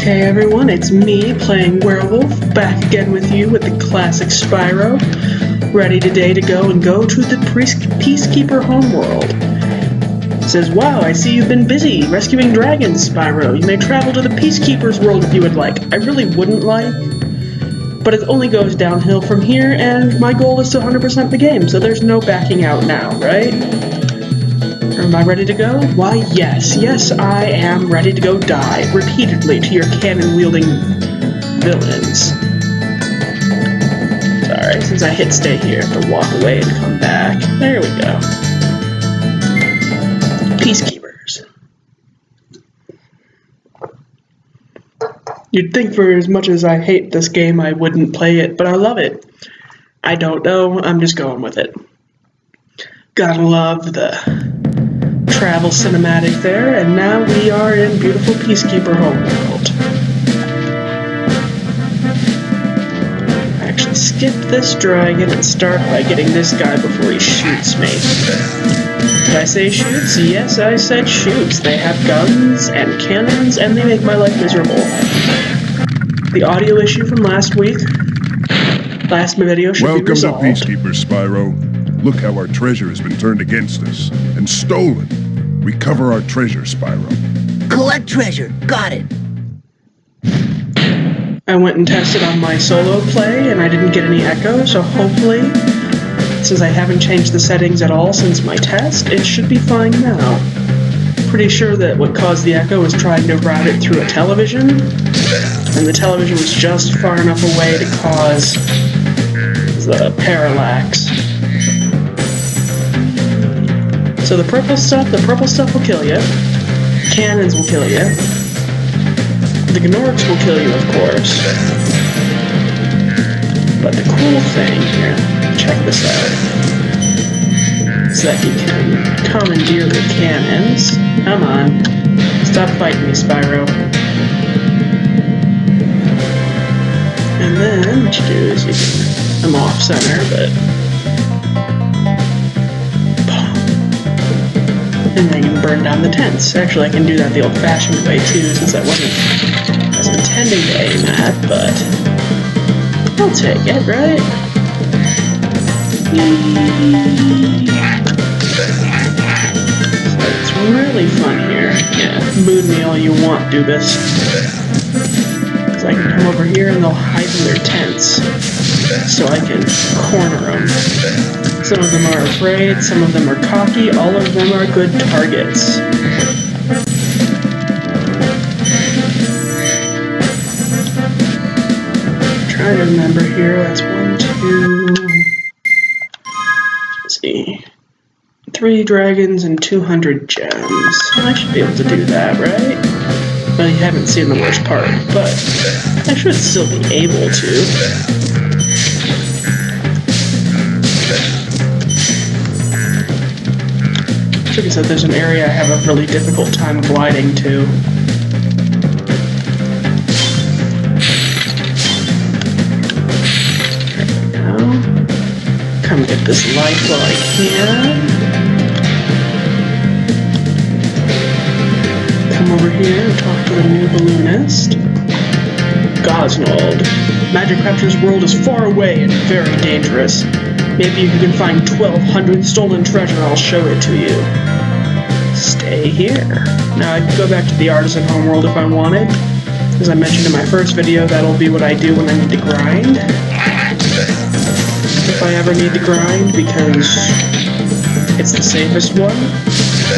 Hey everyone, it's me playing Werewolf, back again with you with the classic Spyro, ready today to go to the Peacekeeper Homeworld. It says, wow, I see you've been busy rescuing dragons, Spyro. You may travel to the Peacekeepers world if you would like. I really wouldn't like, but it only goes downhill from here, and my goal is to 100% the game, so there's no backing out now, right? Am I ready to go? Why, yes, I am ready to go die repeatedly to your cannon-wielding villains. Sorry, since I hit stay here, I have to walk away and come back. There we go. Peacekeepers. You'd think for as much as I hate this game, I wouldn't play it, but I love it. I don't know, I'm just going with it. Gotta love the travel cinematic there, and now we are in beautiful Peacekeeper Homeworld. I actually skip this dragon and start by getting this guy before he shoots me. Did I say shoots? Yes, I said shoots. They have guns and cannons, and they make my life miserable. The audio issue from last video should be resolved. Welcome to Peacekeepers, Spyro. Look how our treasure has been turned against us and stolen. Recover our treasure, Spyro. Collect treasure. Got it. I went and tested on my solo play, and I didn't get any echo, so hopefully, since I haven't changed the settings at all since my test, it should be fine now. Pretty sure that what caused the echo was trying to route it through a television, and the television was just far enough away to cause the parallax. So the purple stuff will kill you. Cannons will kill you. The Gnorcs will kill you, of course. But the cool thing here, check this out, is that you can commandeer the cannons. Come on. Stop fighting me, Spyro. And then what you do is you can, I'm off center, but and then you can burn down the tents. Actually, I can do that the old-fashioned way, too, since I wasn't intending to aim at, but I'll take it, right? So it's really fun here. Yeah, mood me all you want, do this. Because I can come over here and they'll hide in their tents, so I can corner them. Some of them are afraid, some of them are cocky, all of them are good targets. I'm trying to remember here, that's 1, 2, let's see, 3 dragons and 200 gems. I should be able to do that, right? Well, you haven't seen the worst part, but I should still be able to. Like I said, there's an area I have a really difficult time gliding to. There we go. Come get this light while I can. Come over here and talk to the new balloonist. Gosnold. Magic Crafter's world is far away and very dangerous. Maybe if you can find 1,200 stolen treasure, I'll show it to you. Stay here. Now I can go back to the Artisan Homeworld if I wanted. As I mentioned in my first video, that'll be what I do when I need to grind. If I ever need to grind, because it's the safest one.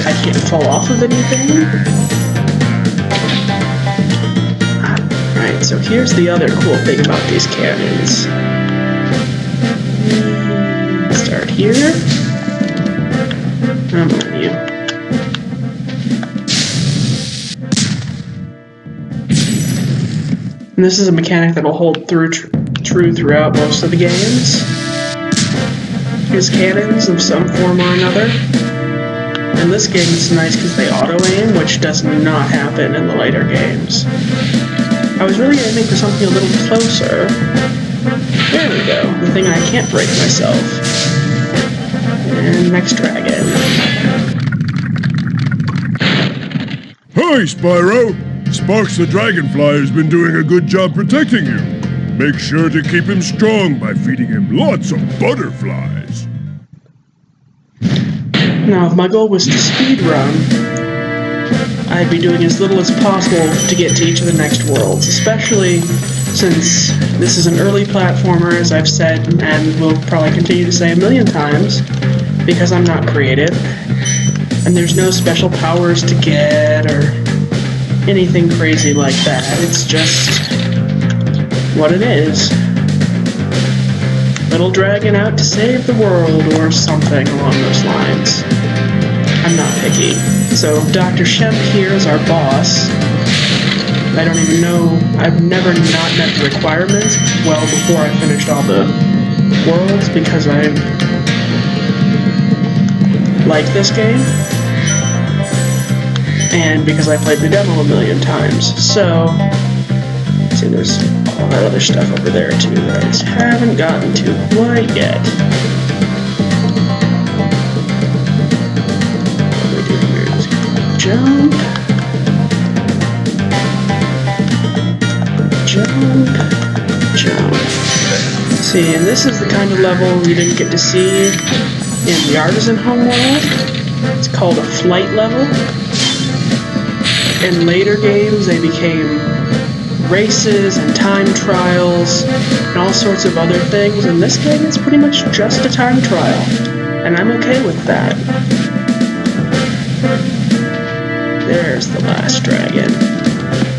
I can't fall off of anything. Alright, so here's the other cool thing about these cannons. Start here. Come on, you. And this is a mechanic that will hold true throughout most of the games. Use cannons of some form or another. In this game it's nice because they auto-aim, which does not happen in the later games. I was really aiming for something a little closer. There we go, the thing I can't break myself. And next dragon. Hi, Spyro! Sparks the Dragonfly has been doing a good job protecting you. Make sure to keep him strong by feeding him lots of butterflies. Now, if my goal was to speedrun, I'd be doing as little as possible to get to each of the next worlds, especially since this is an early platformer, as I've said, and will probably continue to say a million times, because I'm not creative, and there's no special powers to get or anything crazy like that. It's just what it is. Little dragon out to save the world or something along those lines. I'm not picky. So Dr. Shemp here is our boss. I don't even know, I've never not met the requirements well before I finished all the worlds because I like this game and because I played the demo a million times. So, see, there's all that other stuff over there too that I just haven't gotten to quite yet. What do we do here? Just jump. Jump. Jump. See, and this is the kind of level you didn't get to see in the Artisan Homeworld. It's called a flight level. In later games, they became races and time trials and all sorts of other things. In this game, it's pretty much just a time trial, and I'm okay with that. There's the last dragon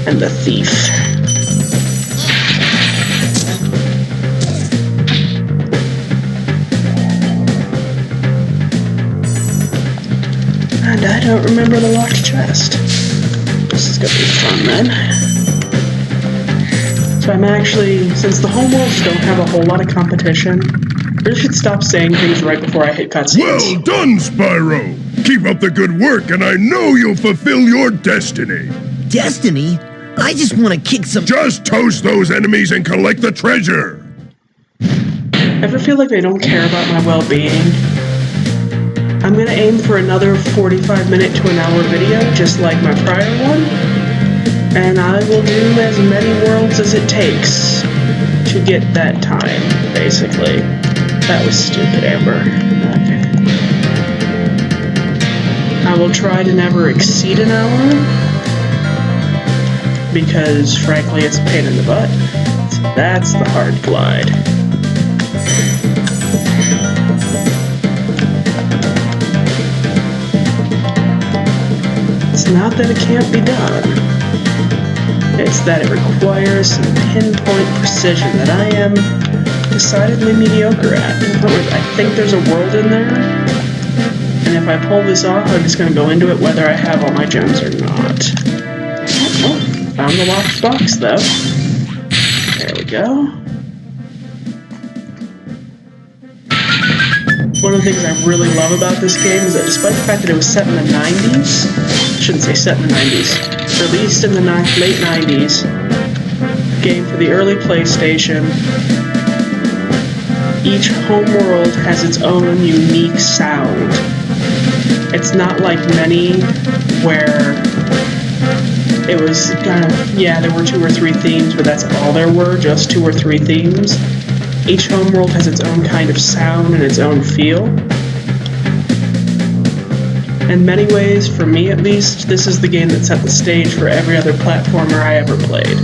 and the thief. And I don't remember the locked chest. This is gonna be fun then. So I'm actually, since the homeworlds don't have a whole lot of competition, I really should stop saying things right before I hit cutscenes. Well done, Spyro! Keep up the good work, and I know you'll fulfill your destiny. Destiny? I just want to kick some... Just toast those enemies and collect the treasure! Ever feel like they don't care about my well-being? I'm gonna aim for another 45-minute to an hour video, just like my prior one, and I will do as many worlds as it takes to get that time, basically. That was stupid, Amber. Okay. I will try to never exceed an hour, because frankly it's a pain in the butt. So that's the hard glide. It's not that it can't be done. It's that it requires some pinpoint precision that I am decidedly mediocre at. I think there's a world in there, and if I pull this off, I'm just going to go into it whether I have all my gems or not. Oh, found the locked box though. There we go. One of the things I really love about this game is that despite the fact that it was set in the 90s, I shouldn't say set in the 90s, released in the late 90s, game for the early PlayStation, each homeworld has its own unique sound. It's not like many where it was kind of, yeah, there were 2 or 3 themes, but that's all there were, just 2 or 3 themes. Each homeworld has its own kind of sound and its own feel. In many ways, for me at least, this is the game that set the stage for every other platformer I ever played.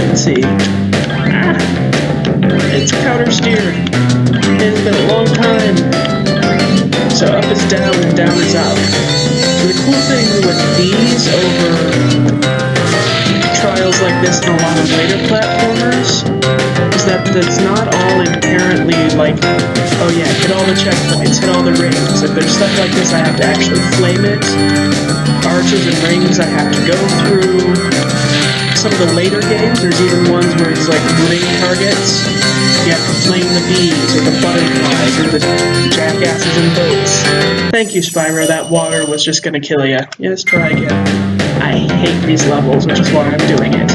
Let's see. It's counter-steered. It's been a long time. So up is down and down is up. So the cool thing with these over trials like this in a lot of later platformers is that it's not all inherently like, oh yeah, hit all the checkpoints, hit all the rings. If there's stuff like this, I have to actually flame it. Arches and rings I have to go through. Some of the later games, there's even ones where it's like ring targets. You have to flame the bees, or the butterflies, or the jackasses and boats. Thank you, Spyro, that water was just gonna kill you. Yes, try again. I hate these levels, which is why I'm doing it.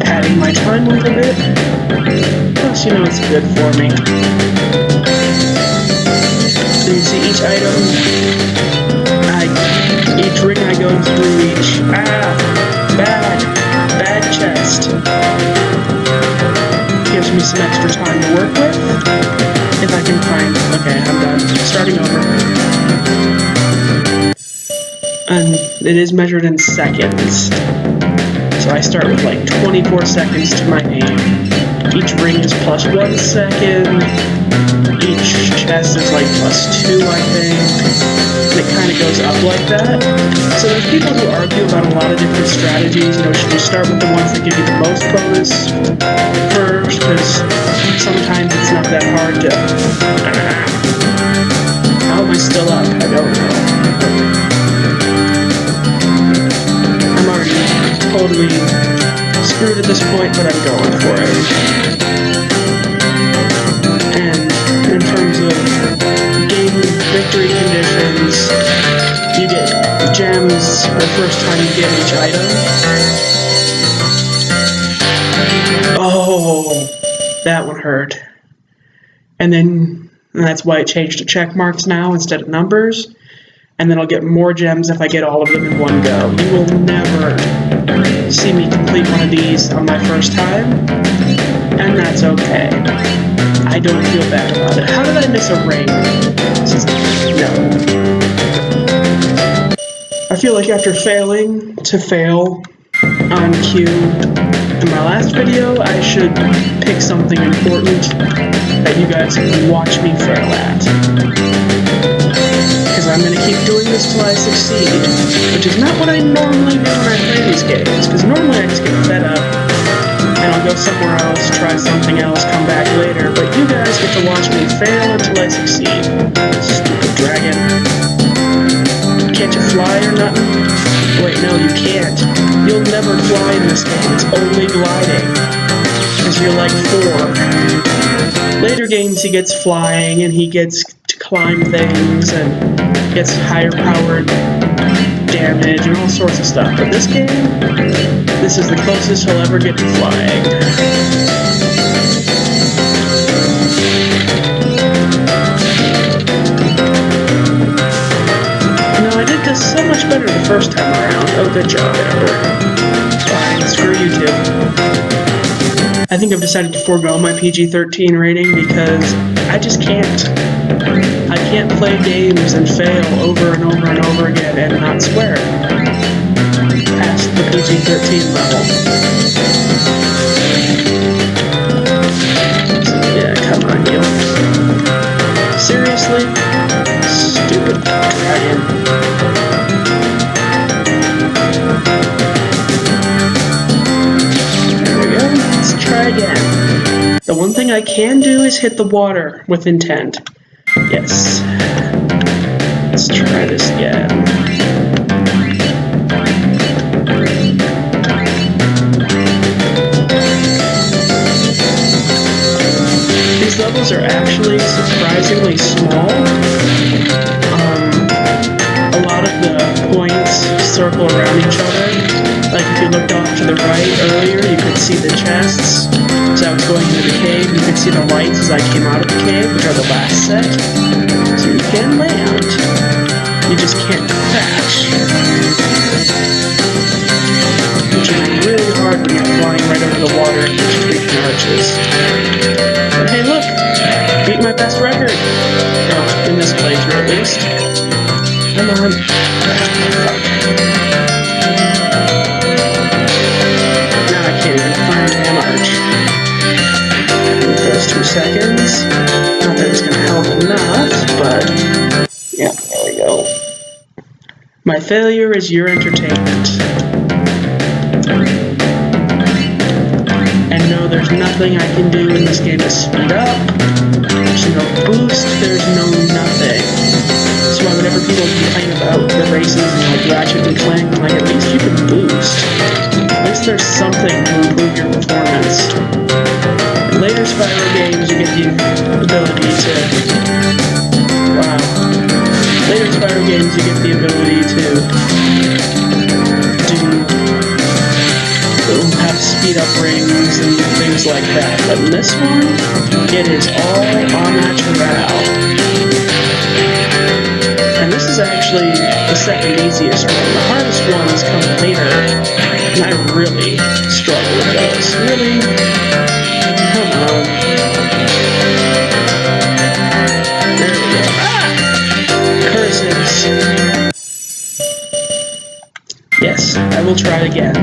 Adding my time a little bit, Checkmarks, you know it's good for me. So you see each item, each ring I go through, bad chest. Gives me some extra time to work with. If I can find, okay, I'm done. Starting over. And it is measured in seconds. So I start with like 24 seconds to my aim. Each ring is plus 1 second. Each chest is like +2, I think. And it kind of goes up like that. So there's people who argue about a lot of different strategies. You know, should you start with the ones that give you the most bonus first? Because sometimes it's not that hard to... How am I still up? I don't know. I'm already totally screwed at this point, but I'm going for it. And in terms of game victory conditions, you get gems the first time you get each item. Oh, that one hurt. And that's why it changed to check marks now instead of numbers. And then I'll get more gems if I get all of them in one go. You will never see me complete one of these on my first time, and that's okay. I don't feel bad about it. How did I miss a ring? No. I feel like after failing to fail on cue in my last video, I should pick something important that you guys can watch me fail at. Because I'm going to keep doing this till I succeed, which is not what I normally do when I play these games, because normally I just get fed up, and I'll go somewhere else, try something else, come back later, but you guys get to watch me fail until I succeed. Stupid dragon. Can't you fly or nothing? Wait, no, you can't. You'll never fly in this game, it's only gliding, because you're like 4. Later games he gets flying, and he gets to climb things, and gets higher powered damage and all sorts of stuff. But this game, this is the closest he'll ever get to flying. No, I did this so much better the first time around. Oh, good job, Amber. Fine, screw you too. I think I've decided to forego my PG-13 rating because I just can't. I can't play games and fail over and over and over again and not swear past the PG-13 level. So, yeah, come on, you. Seriously? Stupid dragon. There we go. Let's try again. The one thing I can do is hit the water with intent. Yes. Let's try this again. These levels are actually surprisingly small. A lot of the points circle around each other. Like if you looked off to the right earlier, you could see the chests. As I was going into the cave, you could see the lights as I came out of the cave, which are the last set. So you can land. You just can't crash. Which is really hard when you're flying right over the water and there's creeping arches. But hey, look! Beat my best record! No, in this playthrough at least. Come on. Fuck. Now I can't even find the damn arch. 2 seconds. Not that it's going to help enough, but yeah, there we go. My failure is your entertainment. And no, there's nothing I can do in this game to speed up. There's no boost, there's no nothing. So whenever people complain about the races and like Ratchet and Clank, I'm like, at least you can boost. At least there's something to improve your performance. Later Spyro games, you get the ability to... Wow. Later Spyro games, you get the ability to have speed up rings and things like like that. But in this one, it is all au naturel. And this is actually the second easiest one. The hardest ones come later, and I really struggle with those. Really? Come on. There we go. Ah! Curses. Yes, I will try again.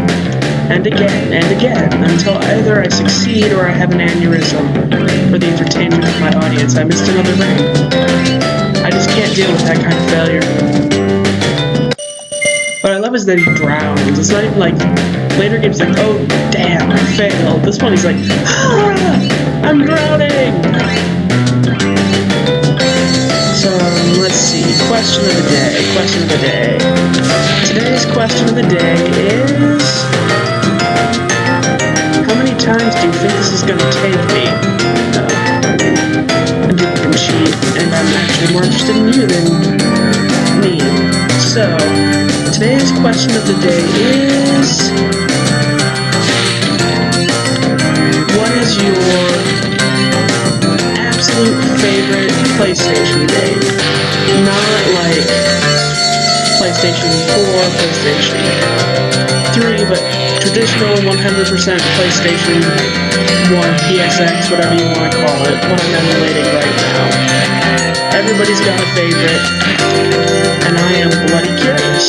And again, and again, until either I succeed or I have an aneurysm for the entertainment of my audience. I missed another ring. I just can't deal with that kind of failure. What I love is that he drowns. It's not even like, later games like, oh damn, I failed. This one he's like, ah, I'm drowning! So, let's see, question of the day. Today's question of the day is, how many times do you think this is going to take me? I do can cheat, and I'm actually more interested in you than me. So, today's question of the day is, what is your absolute favorite PlayStation game? Not like PlayStation 4, PlayStation 3, but traditional 100% PlayStation 1, PSX, whatever you want to call it, what I'm emulating right now. Everybody's got a favorite, and I am bloody curious.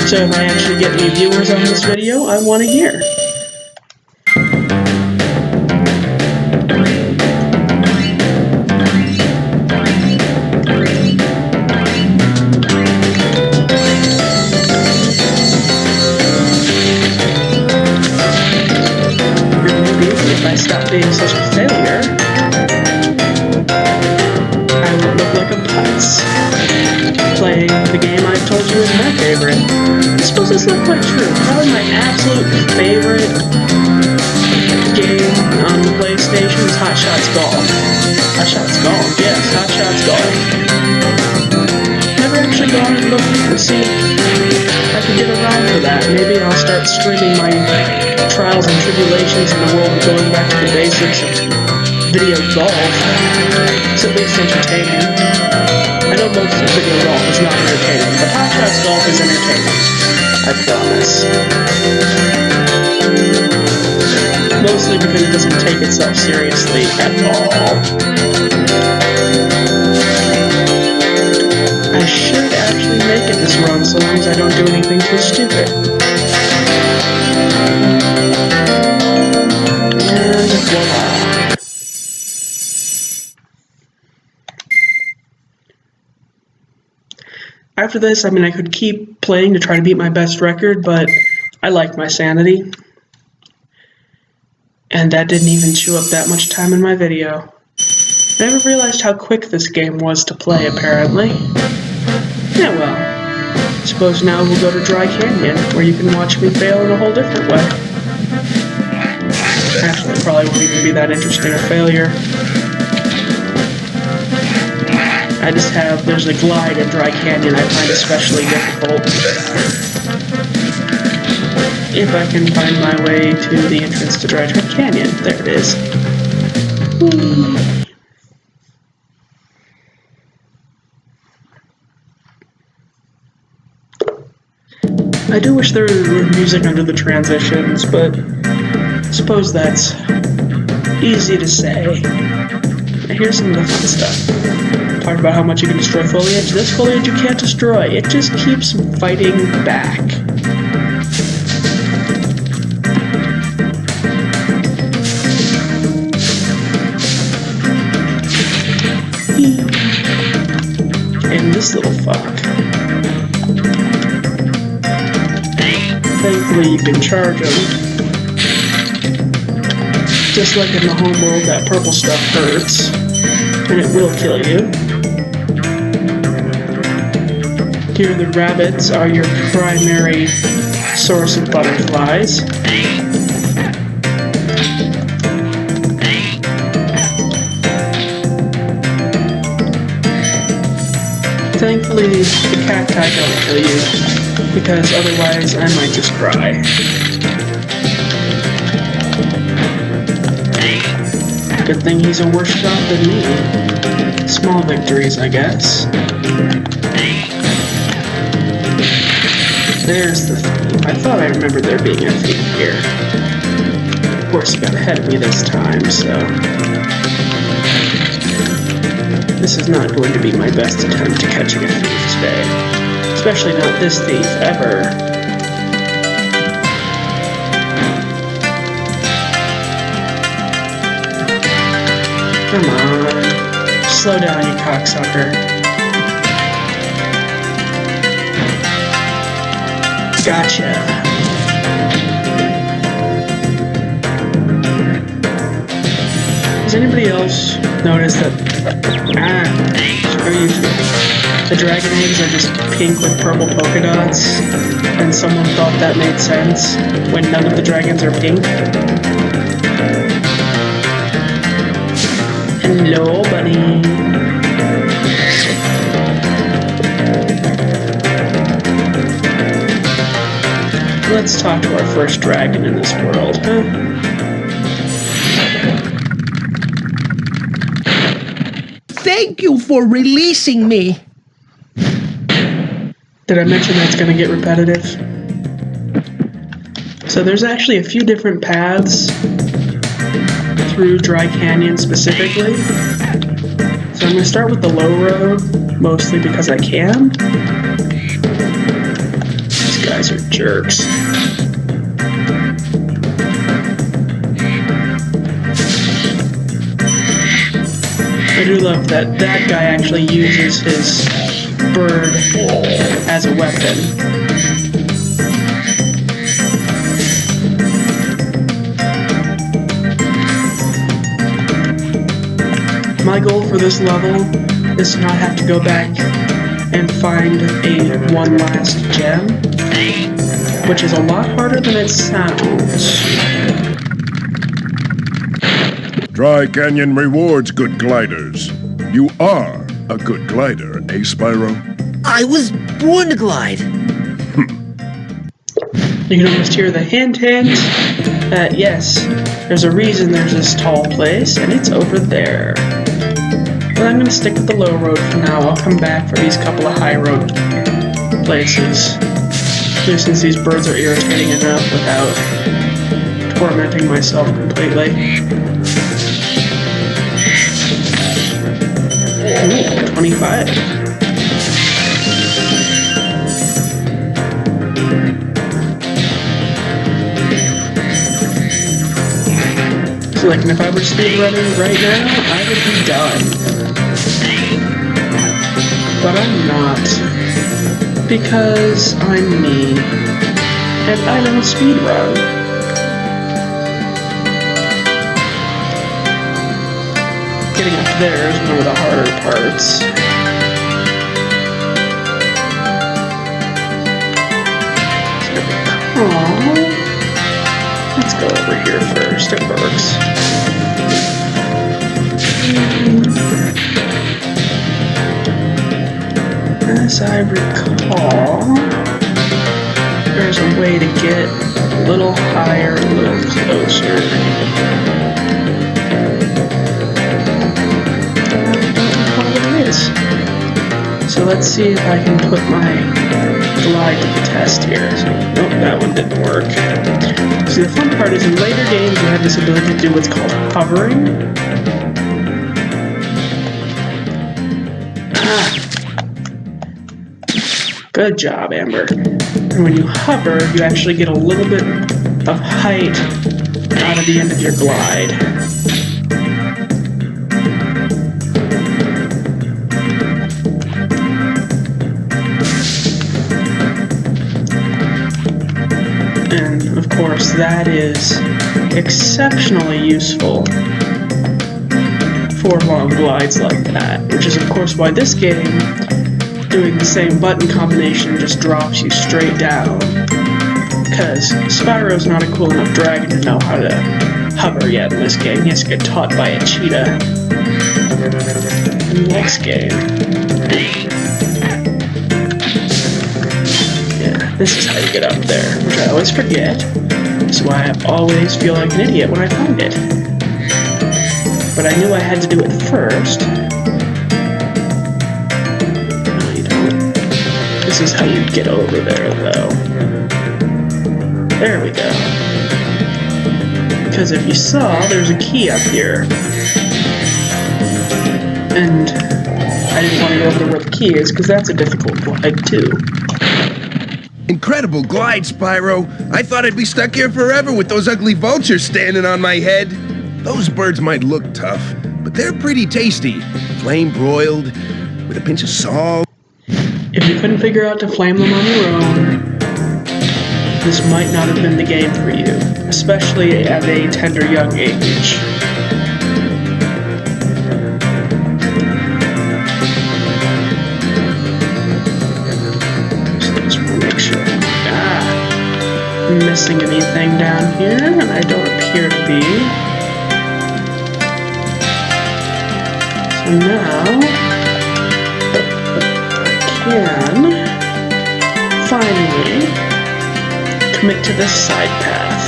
So if I actually get any viewers on this video, I want to hear. Stop being such a failure, I would look like a putz playing the game I told you is my favorite. I suppose that's not quite true. Probably my absolute favorite game on the PlayStation is Hot Shots Golf. Hot Shots Golf, yes, Hot Shots Golf. Never actually gone and looked to see if I could get around for that. Maybe I'll start streaming my trials and tribulations in the world of going back to the basics of video golf. It's at least entertaining. I know most of video golf is not entertaining, but Hot Shots Golf is entertaining. I promise. Mostly because it doesn't take itself seriously at all. I should actually make it this run so long as I don't do anything too stupid. And voila. After this, I mean, I could keep playing to try to beat my best record, but I like my sanity. And that didn't even chew up that much time in my video. I never realized how quick this game was to play, apparently. Yeah, well, I suppose now we'll go to Dry Canyon, where you can watch me fail in a whole different way. Actually, it probably won't even be that interesting a failure. I just have, there's a glide in Dry Canyon I find especially difficult. If I can find my way to the entrance to Dry Canyon. There it is. Whee. I do wish there were music under the transitions, but I suppose that's easy to say. Here's some of the fun stuff. Talk about how much you can destroy foliage. This foliage you can't destroy. It just keeps fighting back. And this little fuck. Thankfully you can charge him. Just like in the homeworld, that purple stuff hurts. And it will kill you. Here the rabbits are your primary source of butterflies. Thankfully, the cacti don't kill you, because otherwise I might just cry. Good thing he's a worse shot than me. Small victories, I guess. There's the thief. I thought I remembered there being a thief here. Of course, he got ahead of me this time, so... This is not going to be my best attempt at catching a thief today. Especially not this thief, ever. Come on. Slow down, you cocksucker. Gotcha. Has anybody else noticed that... screw you. The dragon eggs are just pink with purple polka dots, and someone thought that made sense when none of the dragons are pink? Hello, buddy. Let's talk to our first dragon in this world, huh? Thank you for releasing me. Did I mention that's going to get repetitive? So there's actually a few different paths through Dry Canyon specifically. So I'm going to start with the low road, mostly because I can. These guys are jerks. I do love that that guy actually uses his bird as a weapon. My goal for this level is to not have to go back and find one last gem, which is a lot harder than it sounds. Dry Canyon rewards good gliders. You are a good glider, eh, Spyro? I was born to glide. You can almost hear the hint that yes, there's a reason there's this tall place, and it's over there. But I'm going to stick with the low road for now. I'll come back for these couple of high road places. Since these birds are irritating enough without tormenting myself completely. Ooh, 25. So like, if I were speedrunning right now, I would be done. But I'm not. Because I'm me. And I don't speedrun. Getting up there is one of the harder parts. Let's go over here first. It works. As I recall, there's a way to get a little higher, a little closer. So let's see if I can put my glide to the test here. So, nope, that one didn't work. See, the fun part is in later games you have this ability to do what's called hovering. Good job, Amber. And when you hover, you actually get a little bit of height out of the end of your glide. And of course, that is exceptionally useful for long glides like that, which is of course why this game, doing the same button combination, just drops you straight down. Because Spyro's not a cool enough dragon to know how to hover yet in this game. He has to get taught by a cheetah in the next game. Yeah, this is how you get up there, which I always forget. That's why I always feel like an idiot when I find it. but I knew I had to do it first. No, you don't. This is how you get over there, though. There we go. Because if you saw, there's a key up here. And I didn't want to go over to where the key is, because that's a difficult glide, too. Incredible glide, Spyro. I thought I'd be stuck here forever with those ugly vultures standing on my head. Those birds might look tough, but they're pretty tasty. Flame broiled, with a pinch of salt. If you couldn't figure out to flame them on your own, this might not have been the game for you, especially at a tender young age. So just want to make sure I'm not missing anything down here, and I don't appear to be. So now I can finally commit to this side path.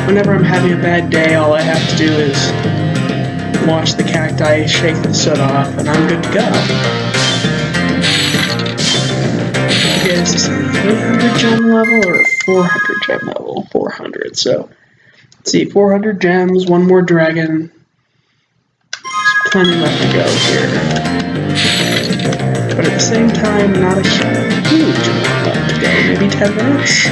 Whenever I'm having a bad day, all I have to do is watch the cacti shake the soot off, and I'm good to go. Okay, is this a 300 gem level or a 400 gem level? 400, so let's see, 400 gems, one more dragon. There's plenty left to go here. But at the same time, not a huge amount left to go, maybe 10 minutes?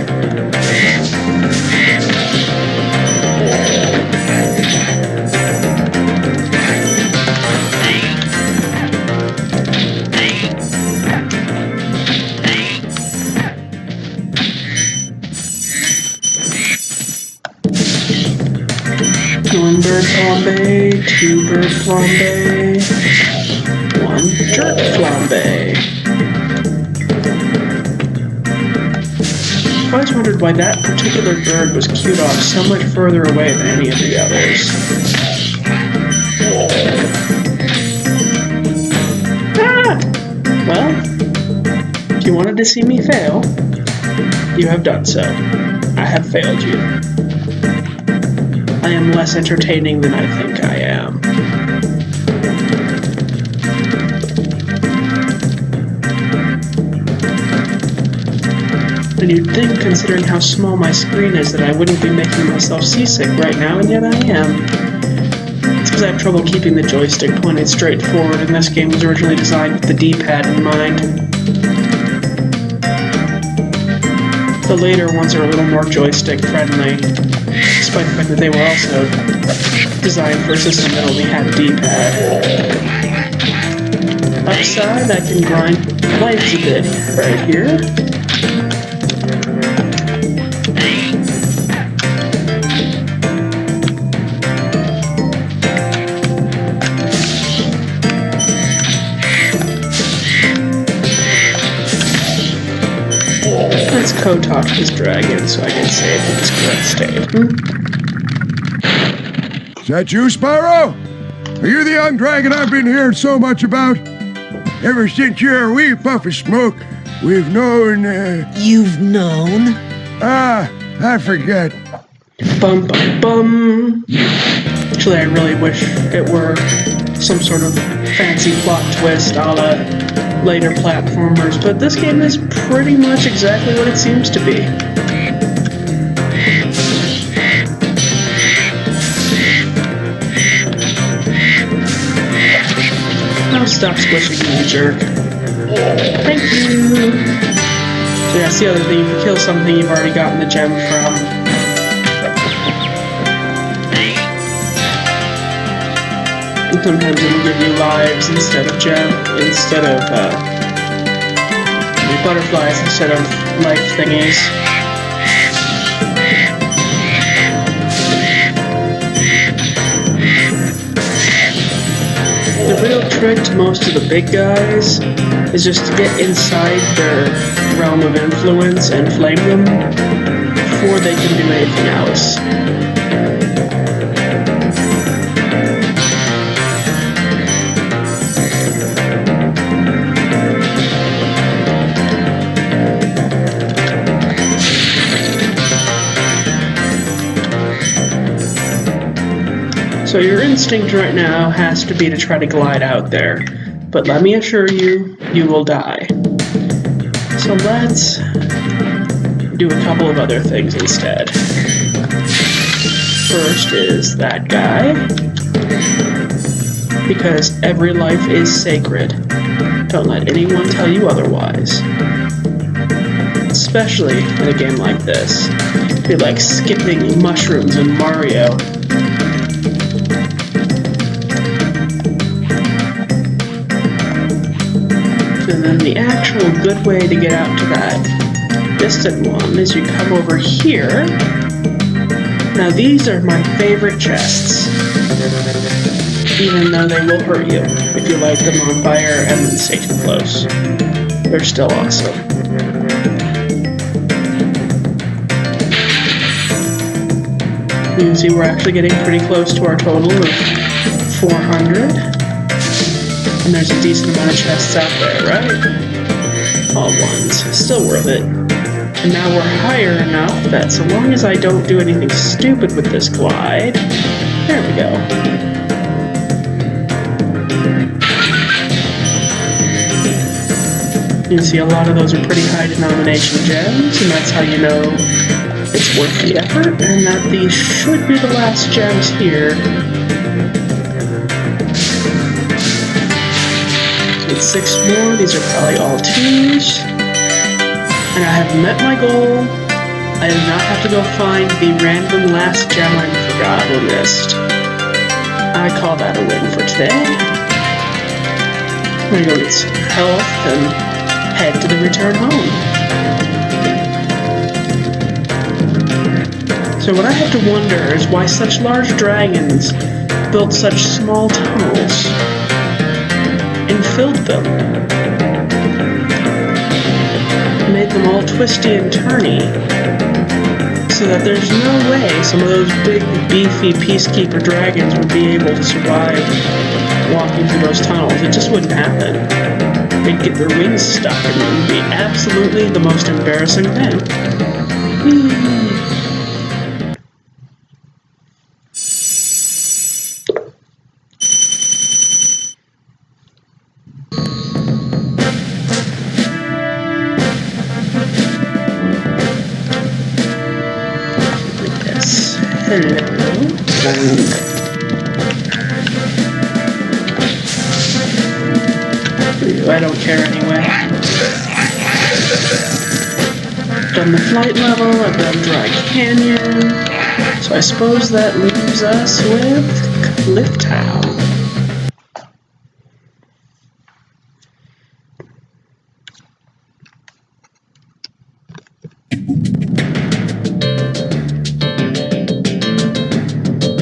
One bird flambe, two bird flambe, one jerk flambe. I always wondered why that particular bird was queued off so much further away than any of the others. Ah! Well, if you wanted to see me fail, you have done so. I have failed you. I am less entertaining than I think I am. And you'd think, considering how small my screen is, that I wouldn't be making myself seasick right now, and yet I am. It's because I have trouble keeping the joystick pointed straight forward, and this game was originally designed with the D-pad in mind. The later ones are a little more joystick friendly, despite the fact that they were also designed for a system that only had a D-pad. Upside, I can grind lights a bit right here. Let's co-talk to this dragon so I can save in this current state. Is that you, Spyro? Are you the young dragon I've been hearing so much about? Ever since you're a wee puff of smoke, we've known, You've known? I forget. Bum bum bum. Actually, I really wish it were some sort of fancy plot twist a la later platformers, but this game is pretty much exactly what it seems to be. Now stop squishing me, you jerk. Thank you! So yeah, that's the other thing, you can kill something you've already gotten the gem from. And sometimes it'll give you lives instead of butterflies instead of life thingies. The real trick to most of the big guys is just to get inside their realm of influence and flame them before they can do anything else. So your instinct right now has to be to try to glide out there. But let me assure you, you will die. So let's do a couple of other things instead. First is that guy. Because every life is sacred. Don't let anyone tell you otherwise. Especially in a game like this. You're like skipping mushrooms in Mario. And then the actual good way to get out to that distant one is you come over here. Now these are my favorite chests. Even though they will hurt you if you light them on fire and then stay too close. They're still awesome. You can see we're actually getting pretty close to our total of 400. And there's a decent amount of chests out there, right? All ones. Still worth it. And now we're higher enough that so long as I don't do anything stupid with this glide... There we go. You can see a lot of those are pretty high denomination gems, and that's how you know it's worth the effort, and that these should be the last gems here. With 6 more, these are probably all 2s. And I have met my goal. I do not have to go find the random last gem I forgot or missed. I call that a win for today. I'm gonna go get some health and head to the return home. So what I have to wonder is why such large dragons built such small tunnels and filled them. Made them all twisty and turny. So that there's no way some of those big, beefy Peacekeeper dragons would be able to survive walking through those tunnels. It just wouldn't happen. They'd get their wings stuck and it would be absolutely the most embarrassing thing. Yes. Hello. I don't care anyway. Done the flight level, I've done Dry Canyon, so I suppose that leaves us with Cliff Town.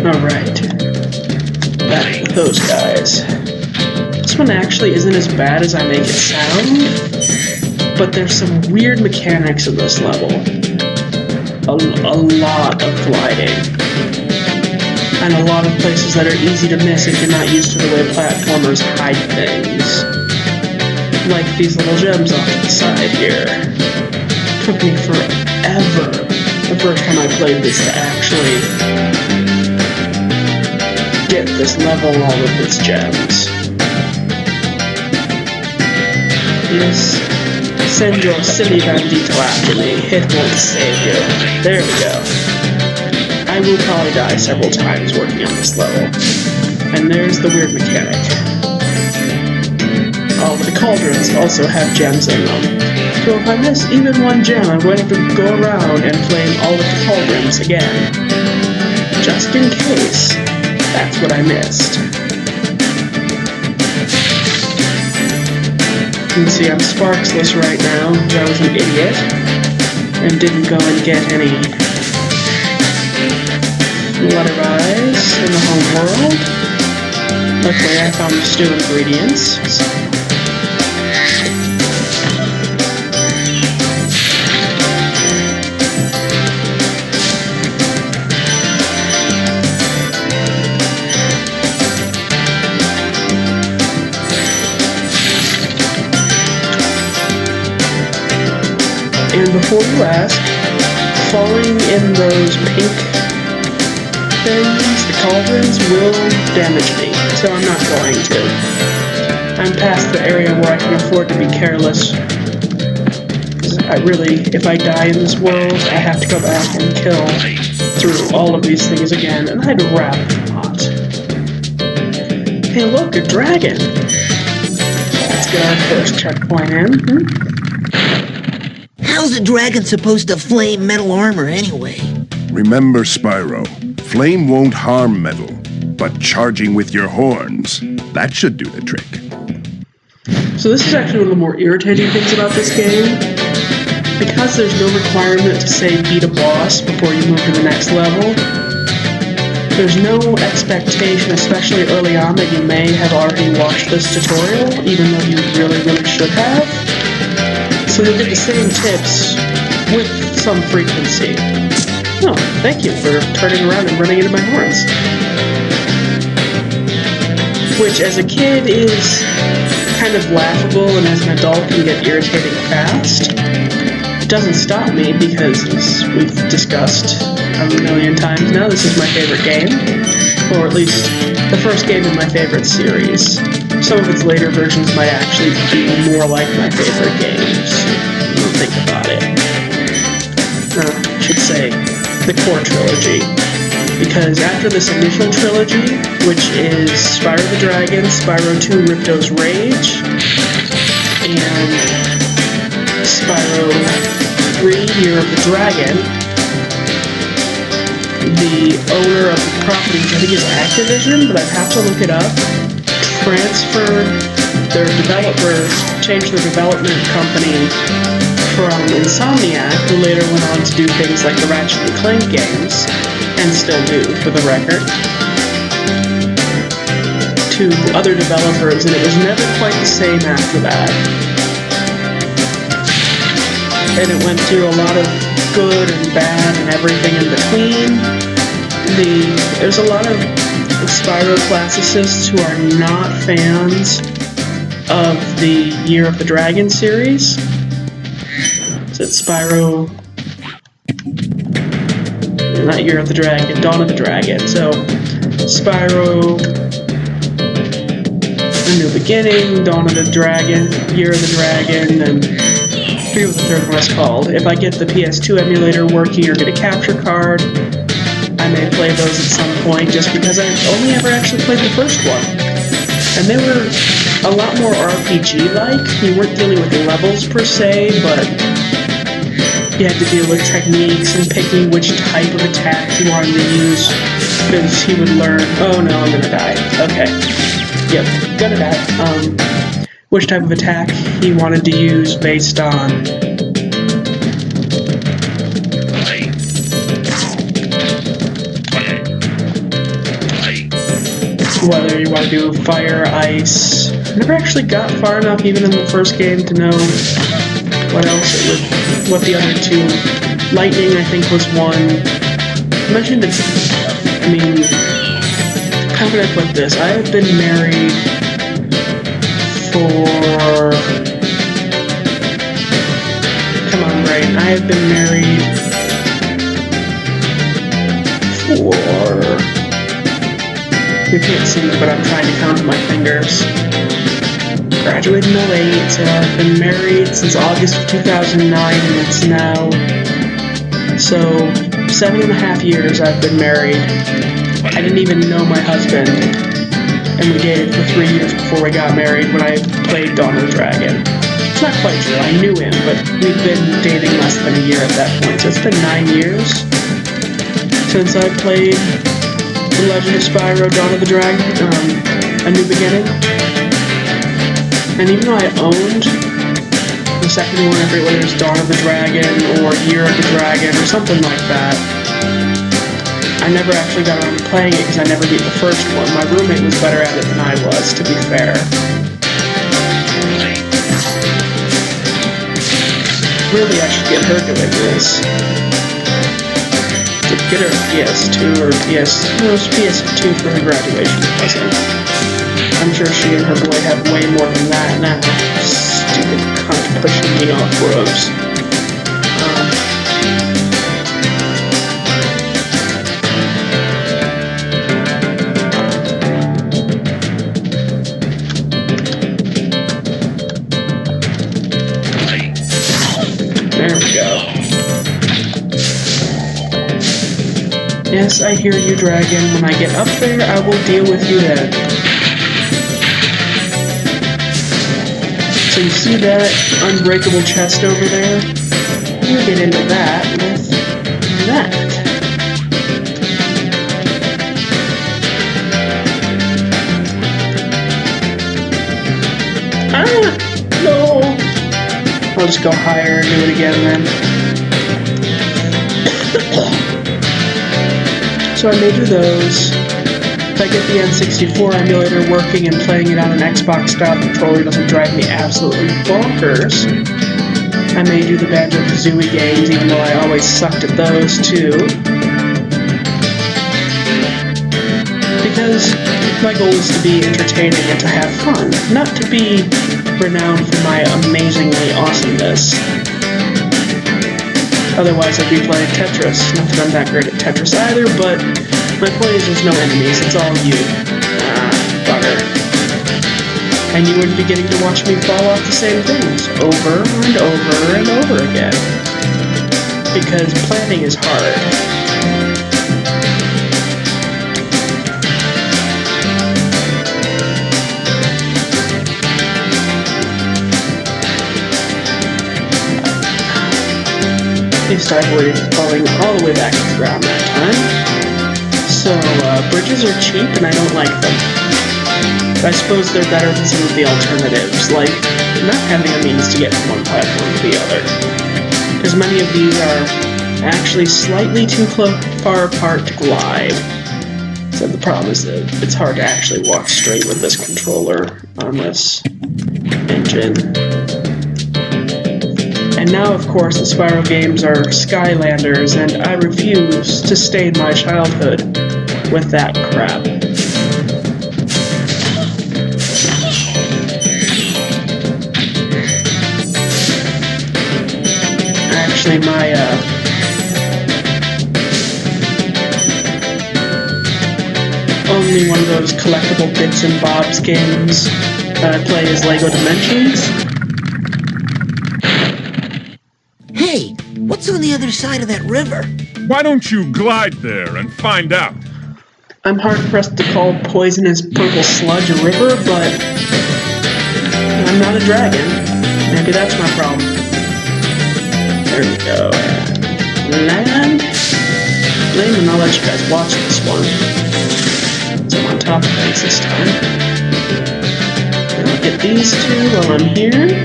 Alright, back with those guys. This one actually isn't as bad as I make it sound, but there's some weird mechanics in this level. A lot of gliding. And a lot of places that are easy to miss if you're not used to the way platformers hide things. Like these little gems off to the side here. Took me forever the first time I played this to actually get this level all of its gems. Yes, send your silly bandito after me. It won't save you. There we go. I will probably die several times working on this level. And there's the weird mechanic. All of the cauldrons also have gems in them. So if I miss even one gem, I'm going to have to go around and flame all of the cauldrons again. Just in case that's what I missed. You can see I'm sparksless right now, because I was an idiot, and didn't go and get any letter eyes in the home world. Luckily I found the stew ingredients. And before you ask, falling in those pink things, the cauldrons, will damage me, so I'm not going to. I'm past the area where I can afford to be careless. If I die in this world, I have to go back and kill through all of these things again, and I'd rather not. Hey look, a dragon! Let's get our first checkpoint in. How's a dragon supposed to flame metal armor anyway? Remember, Spyro, flame won't harm metal, but charging with your horns, that should do the trick. So this is actually one of the more irritating things about this game. Because there's no requirement to say beat a boss before you move to the next level, there's no expectation, especially early on, that you may have already watched this tutorial, even though you really, really should have. So you'll get the same tips with some frequency. Oh, thank you for turning around and running into my horns. Which, as a kid, is kind of laughable, and as an adult can get irritating fast. It doesn't stop me because, as we've discussed a million times now, this is my favorite game, or at least the first game in my favorite series. Some of its later versions might actually be more like my favorite games. Don't think about it. I should say the core trilogy, because after this initial trilogy, which is Spyro the Dragon, Spyro 2 Ripto's Rage, and Spyro 3 Year of the Dragon, the owner of the property, which I think is Activision, but I'd have to look it up, changed their development company from Insomniac, who later went on to do things like the Ratchet & Clank games, and still do, for the record, to other developers, and it was never quite the same after that. And it went through a lot of good and bad and everything in between. There's a lot of Spyro classicists who are not fans of the Year of the Dragon series. So it's Spyro... not Year of the Dragon, Dawn of the Dragon. So, Spyro... A New Beginning, Dawn of the Dragon, Year of the Dragon, and I forget what the third one is called. If I get the PS2 emulator working or get a capture card, I may play those at some point, just because I've only ever actually played the first one. And they were a lot more RPG-like. You weren't dealing with levels per se, but you had to deal with techniques and picking which type of attack you wanted to use, because he would learn, oh no, I'm gonna die. Okay. Yep, gonna die. Which type of attack he wanted to use based on whether you want to do fire, ice. I never actually got far enough, even in the first game, to know what else it would, what the other two. Lightning, I think, was one. I mentioned it. I mean, how can I put this? I have been married for... Come on, brain. I have been married for... You can't see me, but I'm trying to count my fingers. Graduated in 08, so I've been married since August of 2009, and it's now... So, 7.5 years I've been married. I didn't even know my husband, and we dated for 3 years before we got married when I played Dawn of the Dragon. It's not quite true, I knew him, but we've been dating less than a year at that point, so it's been 9 years since I played The Legend of Spyro, Dawn of the Dragon, A New Beginning. And even though I owned the second one, whether it's Dawn of the Dragon or Year of the Dragon or something like that, I never actually got around to playing it because I never beat the first one. My roommate was better at it than I was, to be fair. Really, I should get her doing this. Get her a PS2 or no, it was PS2 for her graduation present. I'm sure she and her boy have way more than that now. Stupid cunt pushing me off roads. Yes, I hear you, dragon. When I get up there, I will deal with you then. So you see that unbreakable chest over there? You get into that with that. Ah! No! I'll just go higher and do it again then. So I may do those. If I get the N64 emulator working and playing it on an Xbox-style controller doesn't drive me absolutely bonkers, I may do the Banjo-Kazooie games, even though I always sucked at those too. Because my goal is to be entertaining and to have fun, not to be renowned for my amazingly awesomeness. Otherwise, I'd be playing Tetris. Not that I'm that great at Tetris either, but my point is there's no enemies, it's all you. Ah, bugger. And you wouldn't be getting to watch me fall off the same things over and over and over again. Because planning is hard. At least I avoided falling all the way back to the ground that time. So, bridges are cheap and I don't like them. But I suppose they're better than some of the alternatives, like not having a means to get from one platform to the other. Because many of these are actually slightly too far apart to glide. So the problem is that it's hard to actually walk straight with this controller on this engine. And now, of course, the Spyro games are Skylanders, and I refuse to stain my childhood with that crap. Actually, my, only one of those collectible bits and bobs games that I play is LEGO Dimensions. Hey, what's on the other side of that river? Why don't you glide there and find out? I'm hard-pressed to call poisonous purple sludge a river, but I'm not a dragon. Maybe that's my problem. There we go. Land. And I'll let you guys watch this one. So I'm on top of things this time. And I'll get these two while I'm here.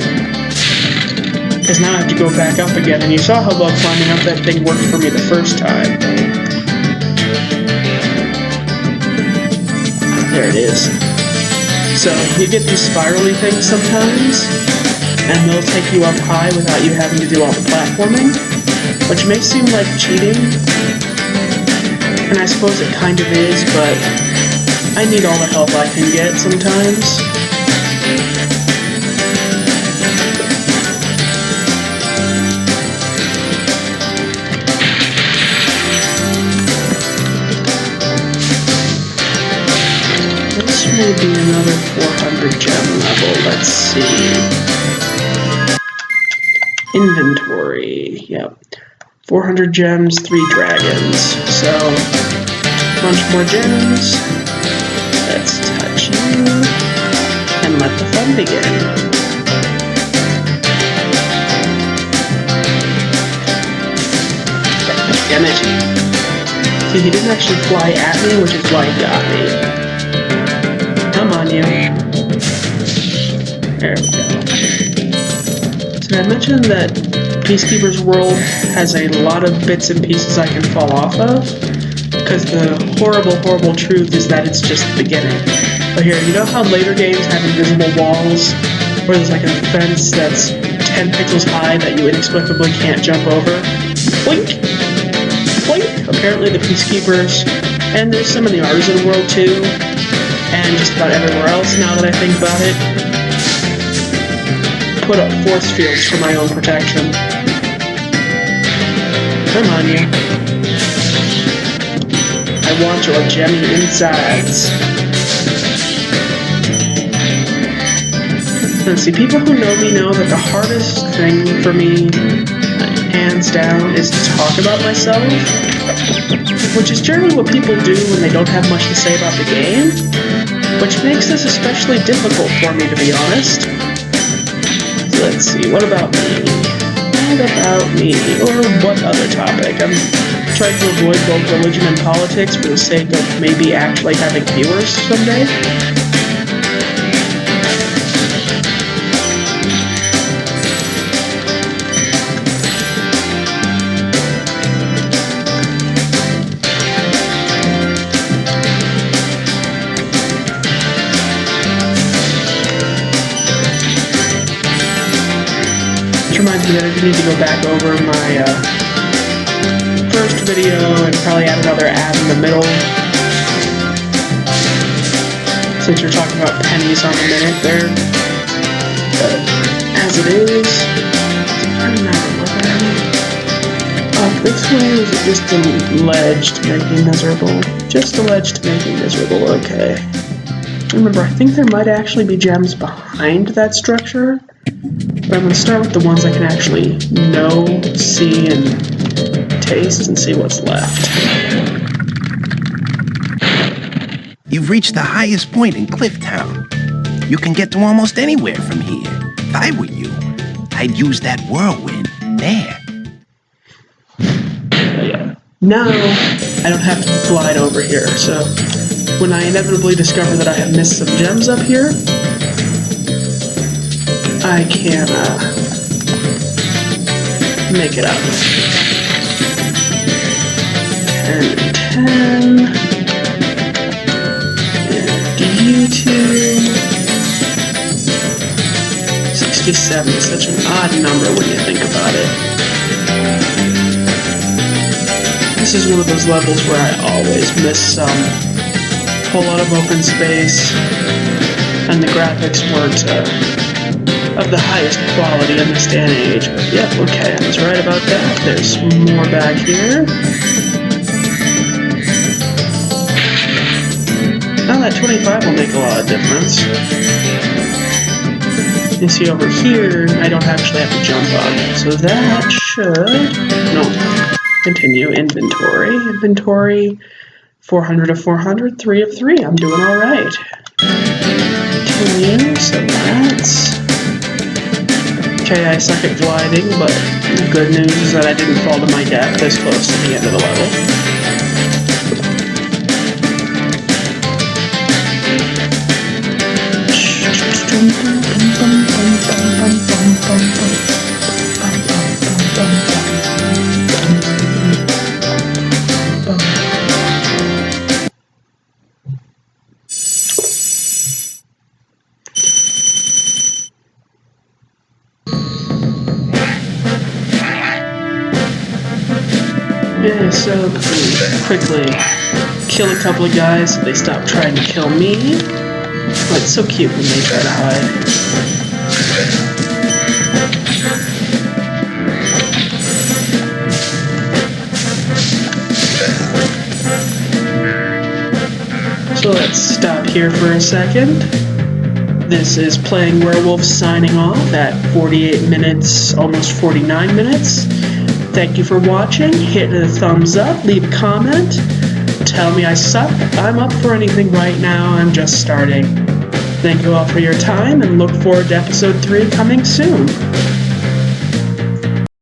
Because now I have to go back up again, and you saw how well climbing up that thing worked for me the first time. There it is. So, you get these spirally things sometimes, and they'll take you up high without you having to do all the platforming, which may seem like cheating, and I suppose it kind of is, but I need all the help I can get sometimes. Maybe another 400 gem level. Let's see. Inventory. Yep. 400 gems, 3 dragons. So, a bunch more gems. Let's touch you. And let the fun begin. Damn it. See, he didn't actually fly at me, which is why he got me. Come on, you. There we go. Did I mention that Peacekeepers World has a lot of bits and pieces I can fall off of? Because the horrible, horrible truth is that it's just the beginning. But here, you know how later games have invisible walls? Where there's like a fence that's 10 pixels high that you inexplicably can't jump over? Blink! Blink! Apparently the Peacekeepers, and there's some in the Artisan World too, and just about everywhere else now that I think about it, put up force fields for my own protection. Come on, you. I want your gemmy insides. Let's see, people who know me know that the hardest thing for me, hands down, is to talk about myself, which is generally what people do when they don't have much to say about the game, which makes this especially difficult for me, to be honest. So let's see, what about me? What about me? Or what other topic? I'm trying to avoid both religion and politics for the sake of maybe actually having viewers someday. Reminds me that I need to go back over my first video and probably add another ad in the middle. Since you're talking about pennies on the minute there. But as it is, I don't know. Up this way, or is it just alleged to make me miserable? Just alleged to make me miserable, okay. Remember, I think there might actually be gems behind that structure. But I'm going to start with the ones I can actually know, see, and taste, and see what's left. You've reached the highest point in Clifftown. You can get to almost anywhere from here. If I were you, I'd use that whirlwind there. Yeah. Now, I don't have to glide over here, so when I inevitably discover that I have missed some gems up here, I can, make it up. 10 and 10. And you two. 67 is such an odd number when you think about it. This is one of those levels where I always miss some. Whole lot of open space, and the graphics weren't, of the highest quality in this day and age. But yep, okay, I was right about that. There's more back here. Now that 25 will make a lot of difference. You see over here, I don't actually have to jump up. So that should... No. Continue. Inventory. Inventory. 400 of 400. 3 of 3. I'm doing alright. Continue. So that's... Okay, I suck at gliding, but the good news is that I didn't fall to my death this close to the end of the level. Yeah, so quickly kill a couple of guys so they stop trying to kill me. Oh, it's so cute when they try to hide. So let's stop here for a second. This is Playing Werewolf signing off at 48 minutes, almost 49 minutes. Thank you for watching. Hit a thumbs up, leave a comment, tell me I suck. I'm up for anything right now, I'm just starting. Thank you all for your time, and look forward to episode 3 coming soon.